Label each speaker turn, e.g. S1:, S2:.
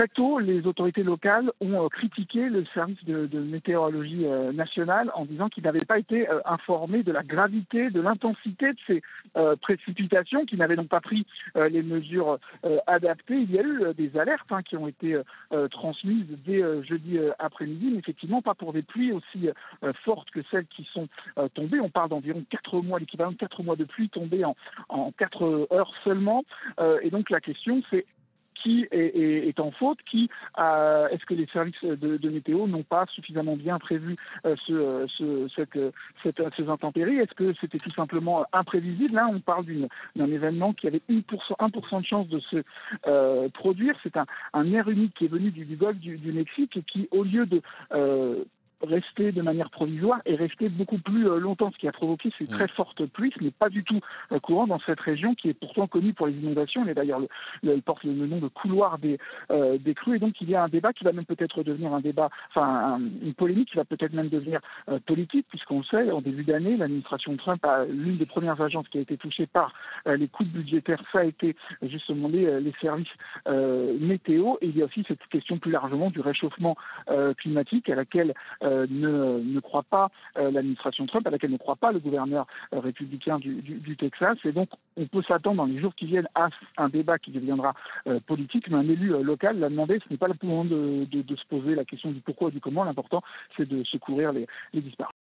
S1: très tôt, les autorités locales ont critiqué le service de météorologie nationale en disant qu'ils n'avaient pas été informés de la gravité, de l'intensité de ces précipitations, qu'ils n'avaient donc pas pris les mesures adaptées. Il y a eu des alertes qui ont été transmises dès jeudi après-midi, mais effectivement pas pour des pluies aussi fortes que celles qui sont tombées. On parle d'environ 4 mois, l'équivalent de 4 mois de pluie tombée en 4 heures seulement. Et donc la question c'est qui est en faute, est-ce que les services de météo n'ont pas suffisamment bien prévu ces intempéries? Est-ce que c'était tout simplement imprévisible? Là, on parle d'un événement qui avait 1% de chance de se produire. C'est un air humide qui est venu du golfe du Mexique et qui, au lieu de rester de manière provisoire et rester beaucoup plus longtemps, ce qui a provoqué ces très fortes pluies. Ce n'est pas du tout courant dans cette région qui est pourtant connue pour les inondations. Elle d'ailleurs elle porte le nom de couloir des crues, et donc il y a un débat qui va même peut-être devenir une polémique qui va peut-être même devenir politique, puisqu'on le sait, en début d'année, l'administration Trump a l'une des premières agences qui a été touchée par les coupes budgétaires, ça a été justement les services météo, et il y a aussi cette question plus largement du réchauffement climatique à laquelle ne croit pas l'administration Trump, à laquelle ne croit pas le gouverneur républicain du Texas. Et donc, on peut s'attendre dans les jours qui viennent à un débat qui deviendra politique, mais un élu local l'a demandé. Ce n'est pas le moment de se poser la question du pourquoi et du comment. L'important, c'est de secourir les disparus.